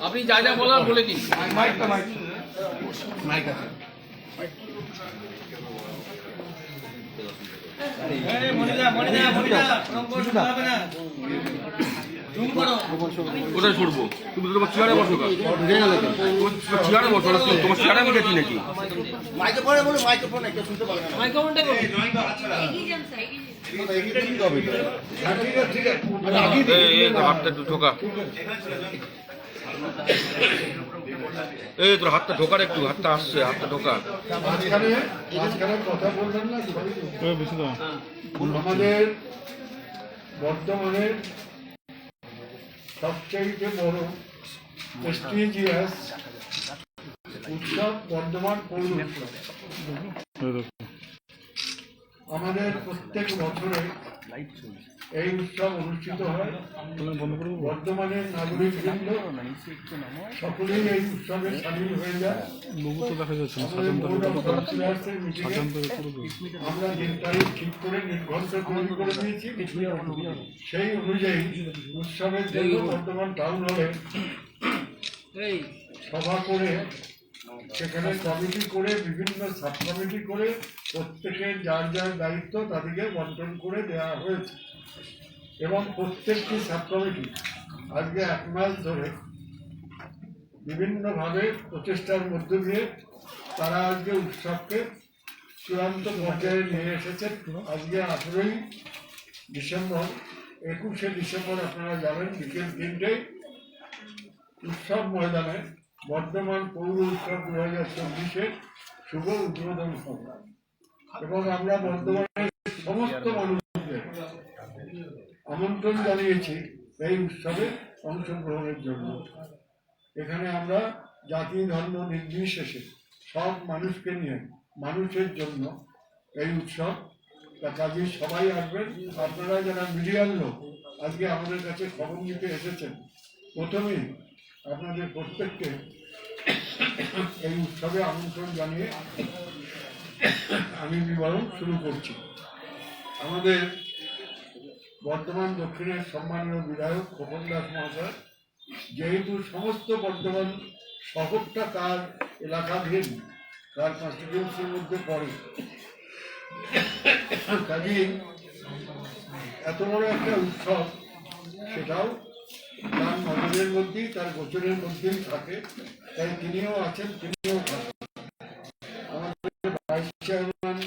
আপনি যা যা বলার বলে দিন। মাইক আছে। কোথায় ছড়বো? তুমি তোমার চেয়ারে বসো, চেয়ারে বসো, তোমার চেয়ারে আমি দেখি নাকি? মাইক্রোফোনে বলো, মাইক্রোফোন একটা শুনতে পাবে না। মাইক্রোফোনটা করুন। হাতটা একটু ঢোকা, এই তোর হাতটা ঢোকার, একটু হাতটা আসছে, হাতটা ঢোকা। মাঝখানে কথা বললেন না, আমাদের বর্তমানে সবচেয়ে বড় প্রেস্টিজিয়াস উৎসব বর্ধমান পৌর উৎসব। আমাদের প্রত্যেক বছরে এই উৎসব অনুষ্ঠিত হয়। বর্তমানের নাগরিকবৃন্দ সকলেই এই উৎসবে সামিল হয়ে যায়। আমরা দিন তারিখ ঠিক করে নির্ঘণ্ট তৈরি করে দিয়েছি। সেই অনুযায়ী উৎসবের জন্য বর্তমান টাউন হলে সভা করে, সেখানে কমিটি করে, বিভিন্ন সাব কমিটি করে, প্রত্যেকের যার যার দায়িত্ব তাদেরকে বন্টন করে দেওয়া হয়েছে। এবং প্রত্যেকটি সাব কমিটি আজকে 1 মাস ধরে বিভিন্নভাবে প্রচেষ্টার মধ্য দিয়ে তারা আজকে উৎসবকে চূড়ান্ত পর্যায়ে নিয়ে এসেছেন। আজকে 18ই ডিসেম্বর, 21শে ডিসেম্বর আপনারা যাবেন বিকেল 3টায় উৎসব ময়দানে বর্ধমান পৌর উৎসব 2024-এর শুভ উদ্বোধন হবে। এবং আমরা বর্ধমানের সমস্ত মানুষদের আমন্ত্রণ জানিয়েছি এই উৎসবে অংশগ্রহণের জন্য। এখানে আমরা জাতি ধর্ম নির্বিশেষে সব মানুষকে নিয়ে, মানুষের জন্য এই উৎসব, কাজে সবাই আসবেন। আপনারা যারা মিডিয়ার লোক আজকে আমাদের কাছে খবর নিতে এসেছেন, প্রথমেই আপনাদের প্রত্যেককে এই উৎসবে আমন্ত্রণ জানিয়ে আমি বিবরণ শুরু করছি। আমাদের বর্ধমান দক্ষিণের সম্মানীয় বিধায়ক খোকন দাস মহাশয়, যেহেতু সমস্ত বর্ধমান শহরটা তার এলাকাধীন, তার কনস্টিটিউন্সির মধ্যে পড়ে, কাজেই এত বড় একটা উৎসব সেটাও তার নজরের মধ্যেই, তার গোচরের মধ্যেই থাকে। তাই তিনিও আছেন, তিনিও থাকেন। আমাদের ভাইস চেয়ারম্যান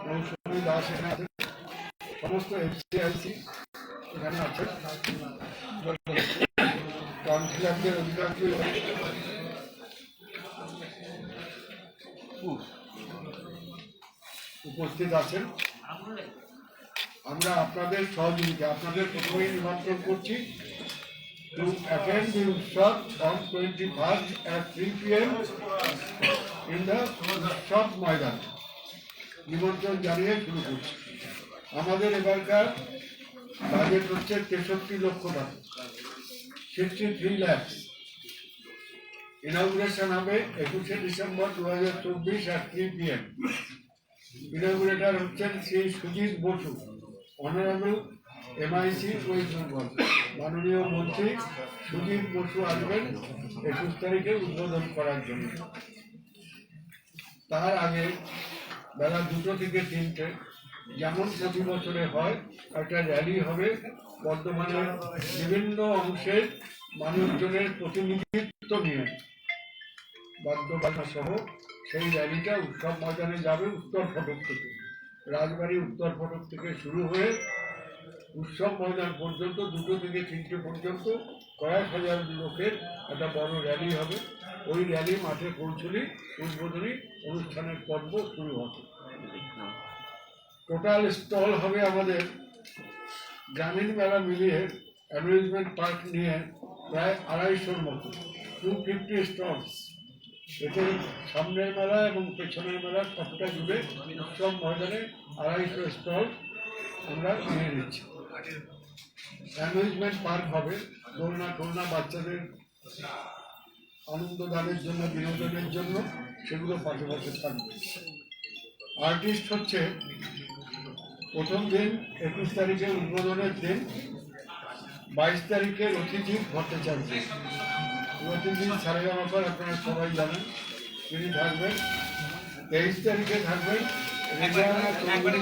মৌসুমী দাস এখানে আছেন, সমস্ত এফসিআইসি এখানে আছেন, কাউন্সিলরদের অধিকাংশ উপস্থিত আছেন। আমরা আপনাদের সহযোগিতা, আপনাদের প্রথমেই নিমন্ত্রণ করছি to attend the উৎসব on 21st at 3 PM in the উৎসব ময়দান। নিমন্ত্রণ জানিয়ে শুরু করছি। আমাদের এবারকার বাজেট হচ্ছে 63 লক্ষ টাকা, 63 লাখ। ইনঅগ্রেশন হবে 21শে ডিসেম্বর 2024 at 3 PM। ইনঅগ্রেটর হচ্ছেন শ্রী সুজিত বসু, অনারেবল MIC ওয়েস্ট বেঙ্গল। মাননীয় মন্ত্রী সুজিত বসু আসবেন 21 তারিখে উদ্বোধন করার জন্য। তার আগে বেলা 2টো থেকে 3টে যেমন প্রতি বছরে হয় একটা র্যালি হবে। বর্ধমানের বিভিন্ন অংশের মানুষজনের প্রতিনিধিত্ব নিয়ে বাদ্যবাজনা সহ সেই র্যালিটা উৎসব ময়দানে যাবে উত্তর ফটক থেকে। রাজবাড়ি উত্তর ফটক থেকে শুরু হয়ে উৎসব ময়দান পর্যন্ত, 2টো থেকে 3টে পর্যন্ত কয়েক হাজার লোকের একটা বড় র্যালি হবে। ওই র্যালি মাঠে পৌঁছলে উদ্বোধনী অনুষ্ঠানের পর্ব শুরু হবে। টোটাল স্টল হবে আমাদের গ্রামীণ মেলা মিলিয়ে, অ্যামিউজমেন্ট পার্ক নিয়ে প্রায় 250-র মতো, 250 স্টলস। এতে সামনের মেলা এবং পেছনের মেলা সবটা জুড়ে উৎসব ময়দানে 250 স্টল আমরা নিয়ে নিচ্ছি। অ্যামিউজমেন্ট পার্ক হবে, দোলনা টোলনা বাচ্চাদের আনন্দদানের জন্য, বিনোদনের জন্য, সেগুলো পাশে পাশে থাকবে। আর্টিস্ট হচ্ছে প্রথম দিন 21 তারিখে উদ্বোধনের দিন 22 তারিখে অতিথি ভট্টাচার্য, অতিথি সারেগামাপার আপনারা সবাই জানেন, তিনি থাকবেন। 23 তারিখে থাকবেন রেজানা চৌধুরী।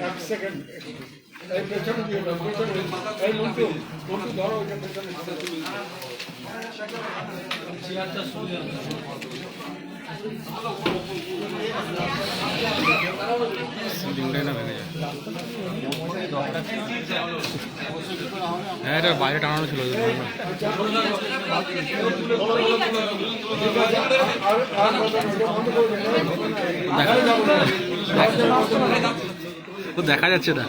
এক সেকেন্ড, এই পেছনে দিয়ে দাও, পেছনে এই মন্টু মন্টু ধরো, ওইটা পেছনে হ্যাঁ, এটা বাইরে টানানো ছিল। দেখা যাচ্ছে না।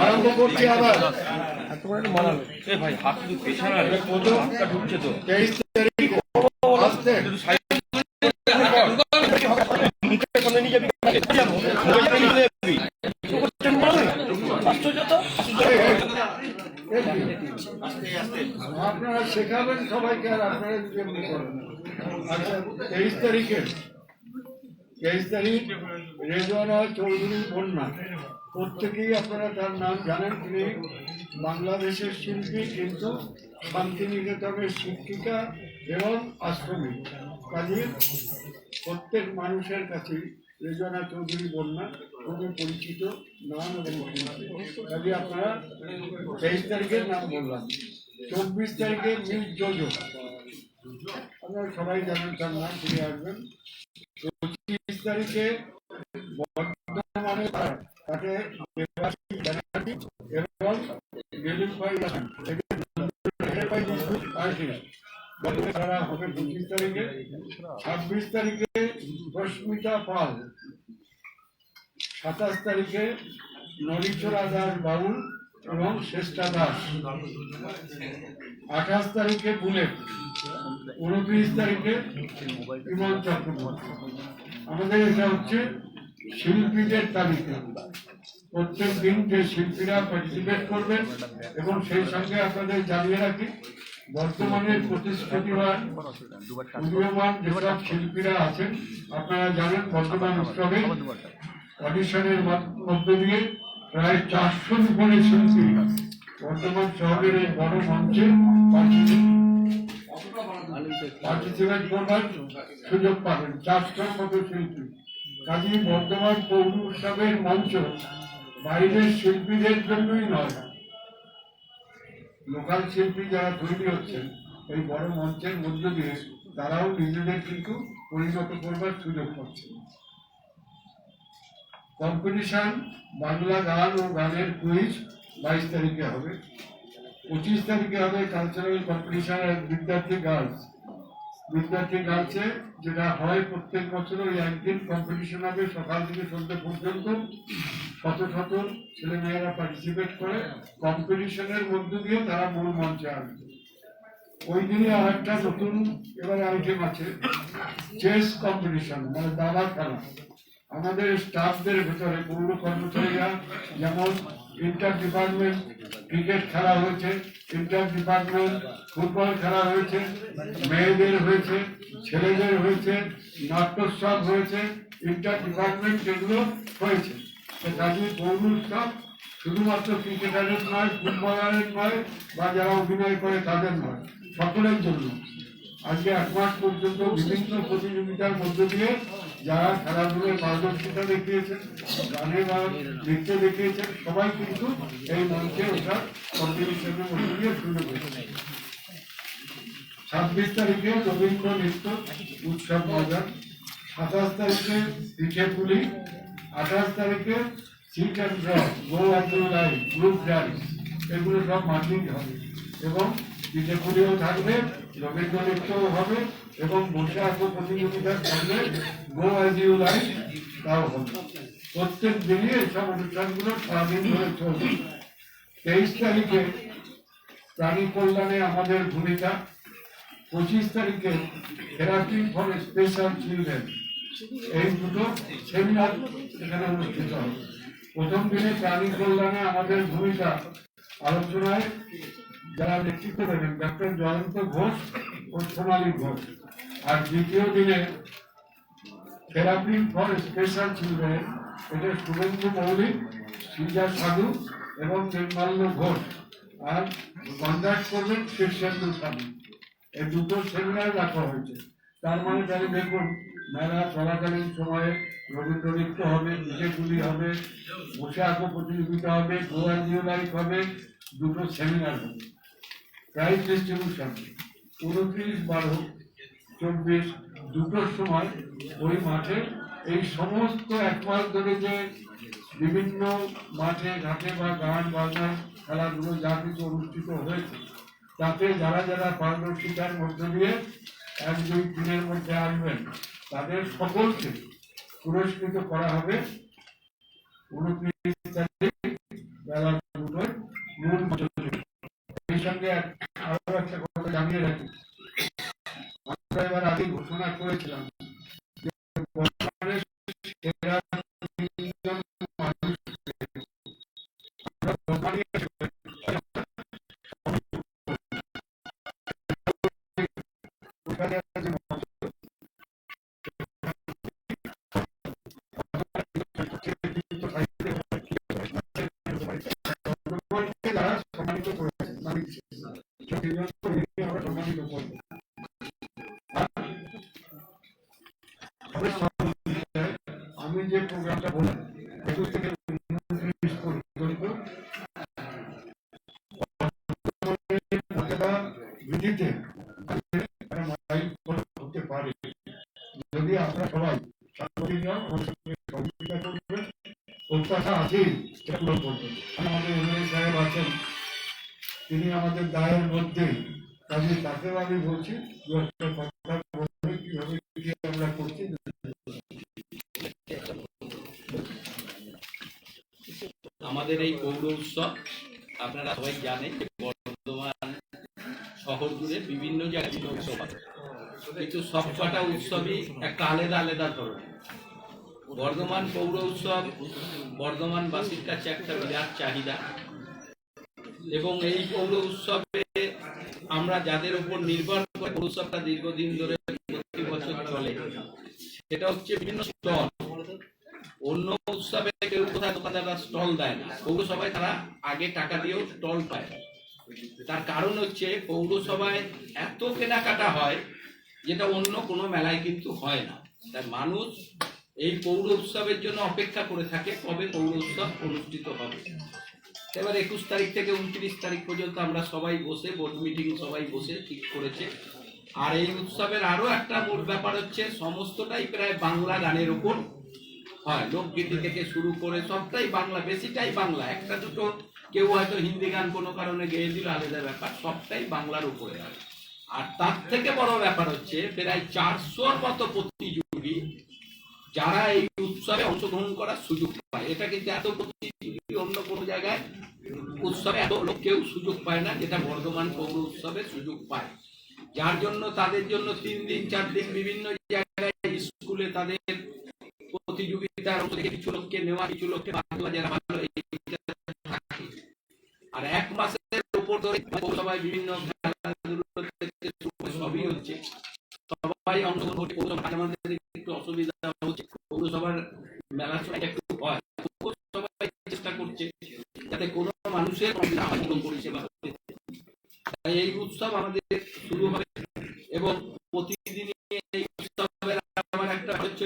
আরম্ভ করছি আবার। ভাই হাত ঢুকছে তো। 23 তারিখ আসতে আপনারা শেখাবেন সবাইকে, আর আপনারা যেমনি করেন। আচ্ছা, 23 তারিখ রেজওয়ানা চৌধুরী বন্যা, প্রত্যেকেই আপনারা তার নাম জানেন। তিনি বাংলাদেশের শিল্পী, কিন্তু শান্তিনিকেতনের শিক্ষিকা এবং আশ্রমিক। কাজে প্রত্যেক মানুষের কাছে রেজওয়ানা চৌধুরী বন্যা খুবই পরিচিত নাম এবং শিল্পী। কাজে আপনারা 23 তারিখের নাম বললাম। 24 তারিখে মিস জোজো, আপনারা সবাই জানেন তার নাম, তিনি আসবেন। 25 তারিখে বর্ধমানে তাকে এবং দিলীপ ভাই আসেন, তারা হবে 25 তারিখে। 26 তারিখে রশ্মিতা পাল, 27 তারিখে নরিচরা দাস বাউল এবং শ্রেষ্ঠা দাস, 28 তারিখে বুলেট, 29 তারিখে ইমন চক্রবর্তী। আমাদের এটা হচ্ছে শিল্পীদের তালিকা। প্রত্যেক দিন যে শিল্পীরা পার্টিসিপেট করবেন, এবং সেই সঙ্গে আপনাদের জানিয়ে রাখি, বর্তমানের প্রতিশ্রুতিবান উদীয়মান যেসব শিল্পীরা আছেন, আপনারা জানেন বর্তমান উৎসবে অডিশনের মধ্য দিয়ে প্রায় 400 উপরে শিল্পী বর্তমান শহরের এই বড় মঞ্চে পার্টিসিপেট করবার সুযোগ পাবেন। 400 মতো শিল্পী। কাজী বর্তমান পৌর উৎসবের মঞ্চ বাইরের শিল্পীদের জন্যই নয়, লোকাল শিল্পী যারা তৈরি হচ্ছেন এই বড় মঞ্চের মধ্য দিয়ে তারাও নিজেদের কিন্তু পরিণত করবার সুযোগ পাচ্ছেন। কম্পিটিশন বাংলা গান ও গানের কুইজ 22 তারিখে হবে। 25 তারিখে হবে কালচারাল কম্পিটিশন বিদ্যার্থী গার্লসে, যেটা হয় প্রত্যেক বছর। ওই একদিন কম্পিটিশন হবে, সকাল থেকে সন্ধ্যে পর্যন্ত শত শত ছেলে মেয়েরা পার্টিসিপেট করে। কম্পিটিশনের মধ্য দিয়ে তারা মূল মঞ্চে আসবে। ওই দিনে আর একটা নতুন এবারে আইটেম আছে, চেস কম্পিটিশন, মানে দাবা খেলা। আমাদের স্টাফদের ভেতরে পৌর কর্মচারীরা যেমন ইন্টার ডিপার্টমেন্ট ক্রিকেট খেলা হয়েছে, ইন্টার ডিপার্টমেন্ট ফুটবল খেলা হয়েছে, মেয়েদের হয়েছে, ছেলেদের হয়েছে, নাট্যোৎসব হয়েছে, ইন্টার ডিপার্টমেন্ট যেগুলো হয়েছে। কাজে পৌর উৎসব শুধুমাত্র ক্রিকেটারের নয়, ফুটবলারের নয়, বা যারা অভিনয় করে তাদের নয়, সকলের জন্য। আজকে 1 মাস পর্যন্ত বিভিন্ন প্রতিযোগিতার মধ্য দিয়ে যারা খেলাধুলায় পারদর্শিতা দেখিয়েছেন, গানে বা নৃত্যে দেখিয়েছেন, সবাই কিন্তু এই মঞ্চে ওঠার কম্পিটিশনের মধ্য দিয়ে শুরু করেছে। 26 তারিখে রবীন্দ্র নৃত্য উৎসব ময়দান, 27 তারিখে পিঠে পুলি, 28 তারিখে sit and draw, go and live, group dance, এগুলো সব মাঠেই হবে। এবং পিঠে পুলিও থাকবে, রবীন্দ্র নৃত্যও হবে, এবং বসে আঁকো প্রতিযোগিতার সঙ্গে গো অ্যাজ ইউ লাইক তাও হবে। প্রত্যেক দিনই এইসব অনুষ্ঠানগুলো সারাদিন ধরে চলবে। 23 তারিখে প্রাণী কল্যাণে আমাদের ভূমিকা, 25 তারিখে থেরাপি ফর স্পেশাল চিলড্রেন, এই দুটো সেমিনার এখানে অনুষ্ঠিত হবে। প্রথম দিনে প্রাণী কল্যাণে আমাদের ভূমিকা আলোচনায় যারা নেতৃত্ব দেবেন ডক্টর জয়ন্ত ঘোষ ও সোনালী ঘোষ, আর দ্বিতীয় দিনে থেরাপি ফর স্পেশাল চিলড্রেন, এটা শুভেন্দু মৌলিক, সৃজা সাধু এবং নির্মাল্য ঘোষ, আর কন্ডাক্ট করবেন শীর্ষেন্দু সাধু। এই দুটো সেমিনার রাখা হয়েছে। তার মানে তাহলে দেখুন, মেলা চলাকালীন সময়ে রবীন্দ্র নৃত্য হবে, বিজয়গুলি হবে, বসে আঁকো প্রতিযোগিতা হবে, গোয়াল লাইফ হবে, দুটো সেমিনার হবে। প্রাইজ ডিস্ট্রিবিউশন 29/12/24 দুটোর সময় ওই মাঠে, এই সমস্ত এক মাস ধরে যে বিভিন্ন মাঠে ঘাটে বা গান বাজনা খেলাধুলো যা কিছু অনুষ্ঠিত হয়েছে, তাতে যারা যারা পারদর্শিতার মধ্য দিয়ে 1-2 দিনের মধ্যে আসবেন, তাদের সকলকে পুরস্কৃত করা হবে 29 তারিখ বেলা 2টায় মূল মঞ্চে। এই সঙ্গে আরো একটা কথা জানিয়ে রাখি, আমরা এবার আগে ঘোষণা করেছিলাম যে বর্তমানে সেরা 3 জন মানুষকে আমরা সম্মানিত আমি যে প্রোগ্রামটা বললাম 21 থেকে 29 পর্যন্ত ভিত্তিতে হতে পারে, যদি আপনারা সবাই সহযোগিতা করবেন, প্রত্যাশা আছেই সেটা পূরণ করবেন। আমাদের এমএলএ সাহেব আছেন, তিনি আমাদের দায়ের মধ্যে, কাজে তাকেও আমি বলছি দু একটা কথা বলবে কিভাবে আমরা করছি। আমাদের এই পৌর উৎসব আপনারা সবাই জানেন, বর্ধমান শহর জুড়ে বিভিন্ন জায়গায় উৎসব আছে, কিন্তু সবকটা উৎসবই একটা আলাদা আলাদা ধরনের। বর্ধমান পৌর উৎসব বর্ধমানবাসীর কাছে একটা বিরাট চাহিদা, এবং এই পৌর উৎসবে আমরা যাদের উপর নির্ভর করে পৌর উৎসবটা দীর্ঘদিন ধরে প্রতি বছর চলে, সেটা হচ্ছে বিভিন্ন স্টল। অন্য উৎসবে কেউ কোথায় দোকানদাররা স্টল দেয় না, পৌরসভায় তারা আগে টাকা দিয়েও স্টল পায়। তার কারণ হচ্ছে পৌরসভায় এত কেনাকাটা হয় যেটা অন্য কোনো মেলায় কিন্তু হয় না। তাই মানুষ এই পৌর উৎসবের জন্য অপেক্ষা করে থাকে কবে পৌর উৎসব অনুষ্ঠিত হবে। এবার 21 তারিখ থেকে 29 তারিখ পর্যন্ত আমরা সবাই বসে বোর্ড মিটিং সবাই বসে ঠিক করেছে। আর এই উৎসবের আরো একটা মূল ব্যাপার হচ্ছে সমস্তটাই প্রায় বাংলা গানের উপর হয়, লোকগীতি থেকে শুরু করে সবটাই বাংলা, বেশিটাই বাংলা। একটা দুটো কেউ হয়তো হিন্দি গান কোনো কারণে গেয়ে দিল, আলাদা ব্যাপার, সবটাই বাংলার উপরে হয়। আর তার থেকে বড় ব্যাপার হচ্ছে প্রায় 400-র মতো প্রতিযোগী যারা এই উৎসবে অংশগ্রহণ করার সুযোগ পায়। এটা কিন্তু এত প্রতিযোগী অন্য কোনো জায়গায় উৎসবে এত লোক কেউ সুযোগ পায় না, যেটা বর্ধমান পৌর উৎসবে সুযোগ পায়। যার জন্য তাদের জন্য 3 দিন 4 দিন বিভিন্ন জায়গায় স্কুলে তাদের প্রতিযোগিতার অংশ থেকে কিছু লোককে নেওয়া, কিছু লোককে যারা ভালো থাকে। আর 1 মাসের উপর ধরে পৌরসভায় বিভিন্ন সবই হচ্ছে, সবাই অংশগ্রহণ করছে। আমাদের একটু অসুবিধা হচ্ছে, পৌরসভার মেলার সময় একটু হয়, সবাই চেষ্টা করছে যাতে কোনো মানুষের পরিষেবা হতে। তাই এই উৎসব আমাদের শুরু হবে এবং প্রতিদিনই এই উৎসবের আমার একটা হচ্ছে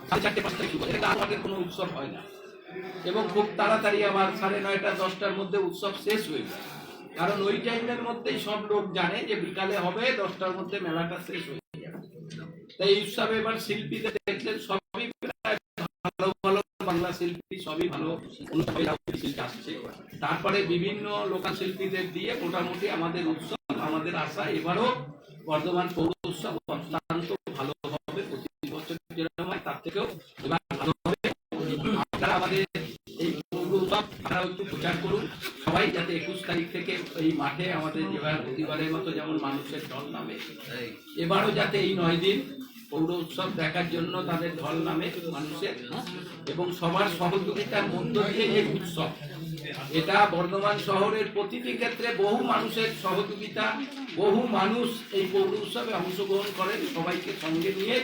4:30-5টায় শুরু হয়। এটা আমাদের কোনো উৎসব হয় না, এবং খুব তাড়াতাড়ি আমার 9:30 10টার মধ্যে উৎসব শেষ হয়ে যায়। কারণ ওই টাইমের মধ্যেই সব লোক জানে যে বিকালে হবে, 10টার মধ্যে মেলাটা শেষ হয়ে যাবে। তাই এই উৎসবে এবার শিল্পীদের দেখলেন সবই ভালো ভালো বাংলা শিল্পী, সবই ভালো শিল্পী আসছে। তারপরে বিভিন্ন লোকাল শিল্পীদের দিয়ে মোটামুটি আমাদের উৎসব, আমাদের আশা এবারও বর্ধমান পৌর উৎসব অত্যন্ত ভালো হবে। প্রতি বছর যেরকম হয় তার থেকেও এবার ভালো হবে। আপনারা আমাদের এই পৌর উৎসব তারা একটু প্রচার করুন, সবাই সবাই যাতে 21 তারিখ থেকে এই মাঠে আমাদের যেবার প্রতিবারের মতো যেমন মানুষের ঢল নামে, এবারও যাতে এই 9 দিন পৌর উৎসব দেখার জন্য তাদের ঢল নামে মানুষের, এবং সবার সহযোগিতার মধ্য দিয়ে এই উৎসব, এটা বর্ধমান শহরের প্রতিটি ক্ষেত্রে বহু মানুষের সহযোগিতা, বহু মানুষ এই পৌর উৎসবে অংশগ্রহণ করেন। সবাইকে সঙ্গে নিয়ে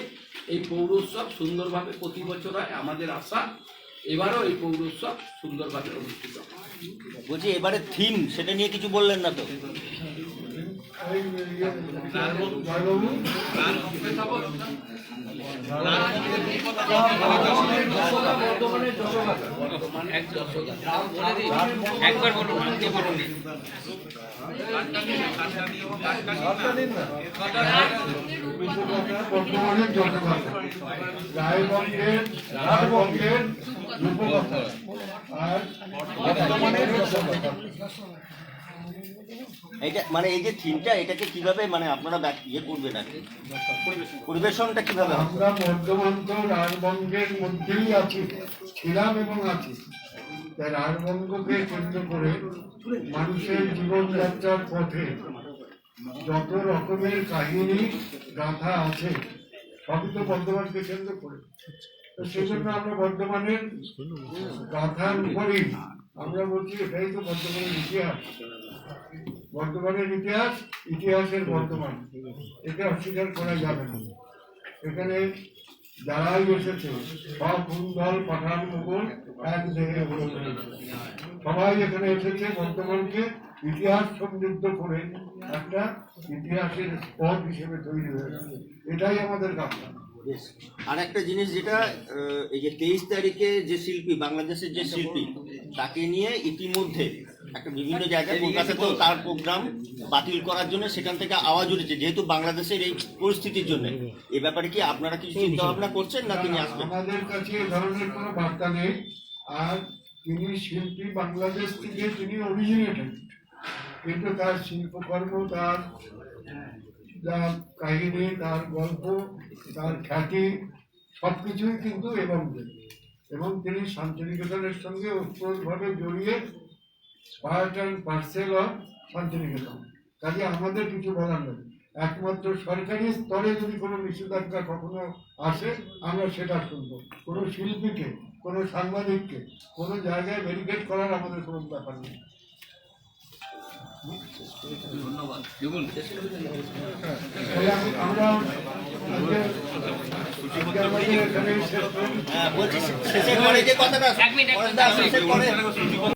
এই পৌর উৎসব সুন্দরভাবে প্রতি বছর হয়। আমাদের আশা এবারও এই পৌর উৎসব সুন্দরভাবে অনুষ্ঠিত হয়। বলছি এবারে থিম সেটা নিয়ে কিছু বললেন না তো? একবার বলুন, আজকে বলুন। বর্তমানের জনগণ রায়গঞ্জের রাজবঙ্গের রূপকথা আর বর্তমানের এটা মানে এই যে থিমটা, এটাকে কিভাবে মানে আপনারা ইয়ে করবেন আর কি, পরিবেশনটা কিভাবে হবে? আমরা বর্ধমান তো রাজবঙ্গের মধ্যেই আছি, ছিলাম এবং আছি। তাই রাজবঙ্গকে কেন্দ্র করে মানুষের জীবনযাত্রার পথে যত রকমের কাহিনী গাথা আছে সবই তো বর্ধমানকে কেন্দ্র করে। তো সেই জন্য আমরা বর্ধমানের গাথার উপরেই আমরা বলছি এটাই তো বর্ধমানের ইতিহাস। বর্ধমানের ইতিহাস, ইতিহাসের বর্তমান, এটা অস্বীকার করা যাবে না। এখানে যারাই এসেছে সব দল পাঠান মুঘল এক দেহে হয়ে সবাই এখানে এসেছে বর্তমানকে ইতিহাস সমৃদ্ধ করে একটা ইতিহাসের স্পট হিসেবে তৈরি হয়েছে। এটাই আমাদের গাথা। আর একটা জিনিস যেটা এই যে 23 তারিখে যে শিল্পী, বাংলাদেশের যে শিল্পী, তাকে নিয়ে ইতিমধ্যে একটা বিভিন্ন জায়গায় কলকাতাতেও তার প্রোগ্রাম বাতিল করার জন্য সেখান থেকে আওয়াজ উঠেছে, যেহেতু বাংলাদেশের এই পরিস্থিতির জন্য। এ ব্যাপারে কি আপনারা কিছু চিন্তা ভাবনা করছেন না তিনি আসবেন? আমাদের কাছে এ ধরনের কোনো বার্তা নেই। আর তিনি শিল্পী, বাংলাদেশ থেকে তিনি অরিজিনেটেড, কিন্তু তার শিল্পকর্ম, তার যার কাহিনী, তার গল্প, তার খ্যাতি সবকিছুই কিন্তু এবং তিনি শান্তিনিকেতনের সঙ্গে ওতপ্রোতভাবে জড়িয়ে part and parcel of Santiniketan. কাজে আমাদের কিছু বলার নেই। একমাত্র সরকারি স্তরে যদি কোনো নিষেধাজ্ঞা কখনো আসে আমরা সেটা শুনবো। কোনো শিল্পীকে, কোনো সাংবাদিককে কোনো জায়গায় ব্যারিকেড করার আমাদের কোনো ব্যাপার নেই। ধন্যবাদ। আমরা বলছি শেষের পরে যে কথাটা